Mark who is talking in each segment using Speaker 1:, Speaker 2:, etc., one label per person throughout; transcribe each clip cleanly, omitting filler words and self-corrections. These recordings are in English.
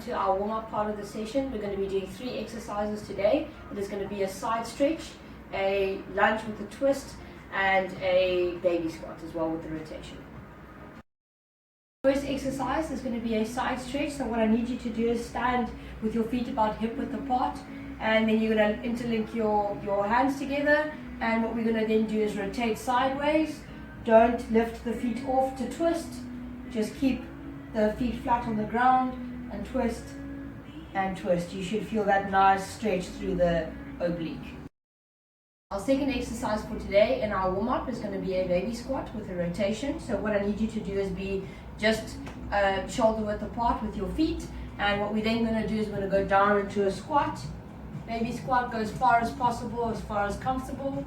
Speaker 1: to our warm-up part of the session. We're going to be doing 3 exercises today. It is going to be a side stretch, a lunge with a twist, and a baby squat as well with the rotation. First exercise is going to be a side stretch. So what I need you to do is stand with your feet about hip width apart, and then you're going to interlink your hands together, and what we're going to then do is rotate sideways. Don't lift the feet off to twist, just keep the feet flat on the ground and twist and twist. You should feel that nice stretch through the oblique. Our second exercise for today in our warm-up is going to be a baby squat with a rotation. So what I need you to do is be just shoulder width apart with your feet, and what we're then going to do is we're going to go down into a squat. Baby squat, go as far as possible, as far as comfortable,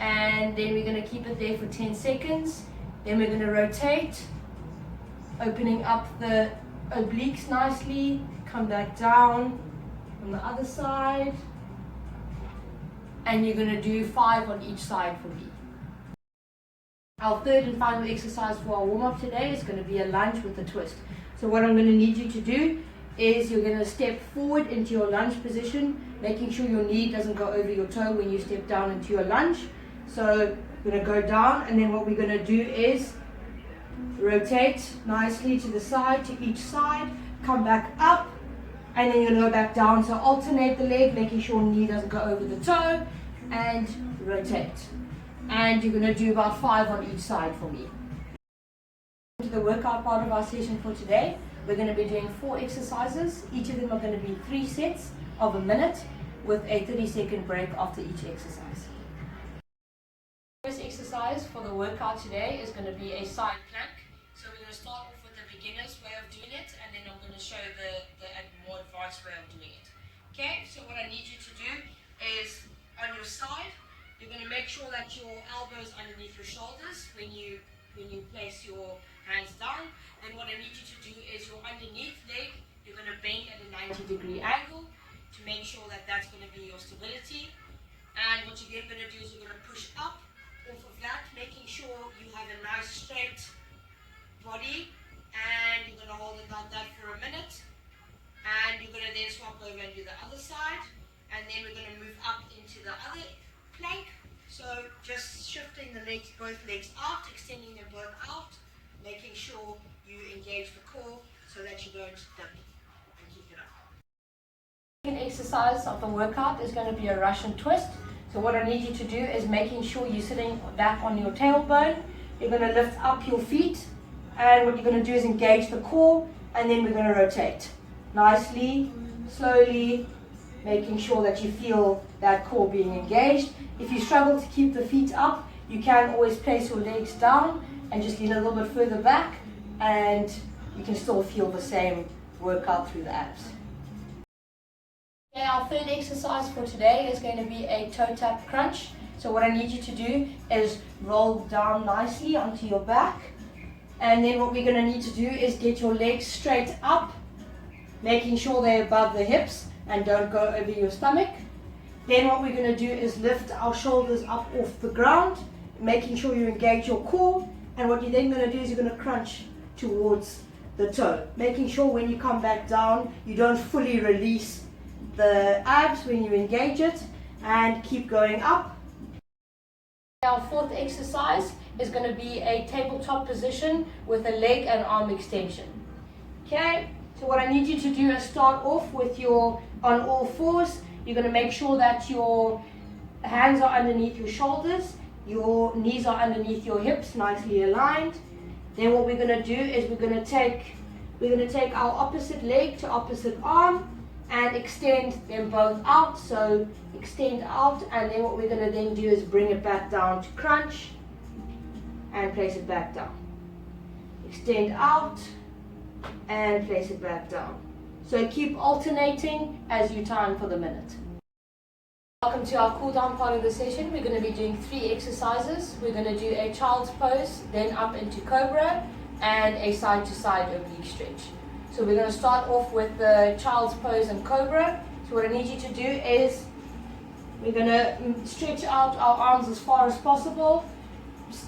Speaker 1: and then we're going to keep it there for 10 seconds. Then we're going to rotate, opening up the obliques nicely, come back down on the other side, and you're going to do 5 on each side for me. Our third and final exercise for our warm-up today is going to be a lunge with a twist. So what I'm going to need you to do is you're going to step forward into your lunge position, making sure your knee doesn't go over your toe when you step down into your lunge. So we're going to go down, and then what we're going to do is rotate nicely to the side, to each side, come back up, and then you're going to go back down. So alternate the leg, making sure knee doesn't go over the toe, and rotate. And you're going to do about 5 on each side for me. To the workout part of our session for today, we're going to be doing 4 exercises. Each of them are going to be 3 sets of a minute with a 30-second break after each exercise. First exercise for the workout today is going to be a side plank. So we're going to start off with the beginner's way of doing it, and then I'm going to show the more advanced way of doing it. Okay, so what I need you to do is on your side, you're going to make sure that your elbows underneath your shoulders when you place your hands down. And what I need you to do is your underneath leg, you're going to bend at a 90-degree angle to make sure that that's going to be your stability. And what you're then going to do is you're going to push up off of that, making sure you have a nice straight body, and you're going to hold it like that for a minute, and you're going to then swap over and do the other side, and then we're going to move up into the other plank. So just shifting the legs, both legs out, extending them both out, making sure you engage the core so that you don't dip, and keep it up. The second exercise of the workout is going to be a Russian twist. So what I need you to do is making sure you're sitting back on your tailbone. You're going to lift up your feet, and what you're going to do is engage the core, and then we're going to rotate nicely, slowly, making sure that you feel that core being engaged. If you struggle to keep the feet up, you can always place your legs down and just lean a little bit further back, and you can still feel the same workout through the abs. Okay, our third exercise for today is going to be a toe tap crunch. So what I need you to do is roll down nicely onto your back, and then what we're going to need to do is get your legs straight up, making sure they're above the hips and don't go over your stomach. Then what we're going to do is lift our shoulders up off the ground, making sure you engage your core, and what you're then going to do is you're going to crunch towards the toe, making sure when you come back down you don't fully release the abs when you engage it, and keep going up. Our fourth exercise is going to be a tabletop position with a leg and arm extension. Okay, so what I need you to do is start off with your on all fours. You're going to make sure that your hands are underneath your shoulders, your knees are underneath your hips, nicely aligned. Then what we're going to do is we're going to take our opposite leg to opposite arm and extend them both out. So extend out, and then what we're going to then do is bring it back down to crunch and place it back down. Extend out and place it back down. So keep alternating as you time for the minute. Welcome to our cool down part of the session. We're going to be doing 3 exercises. We're going to do a child's pose, then up into cobra, and a side to side oblique stretch. So we're going to start off with the child's pose and cobra. So what I need you to do is we're going to stretch out our arms as far as possible.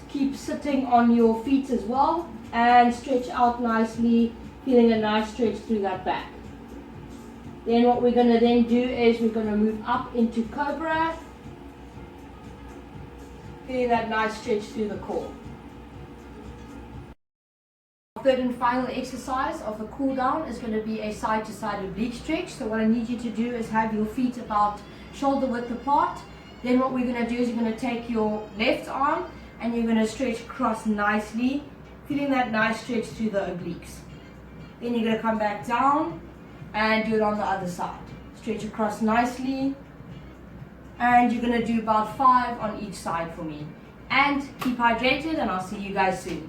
Speaker 1: Keep sitting on your feet as well, and stretch out nicely, feeling a nice stretch through that back. Then what we're going to then do is we're going to move up into Cobra. Feeling that nice stretch through the core. Third and final exercise of the cool down is going to be a side to side oblique stretch. So what I need you to do is have your feet about shoulder width apart. Then what we're going to do is you're going to take your left arm and you're going to stretch across nicely, feeling that nice stretch through the obliques. Then you're going to come back down and do it on the other side. Stretch across nicely, and you're going to do about 5 on each side for me. And keep hydrated, and I'll see you guys soon.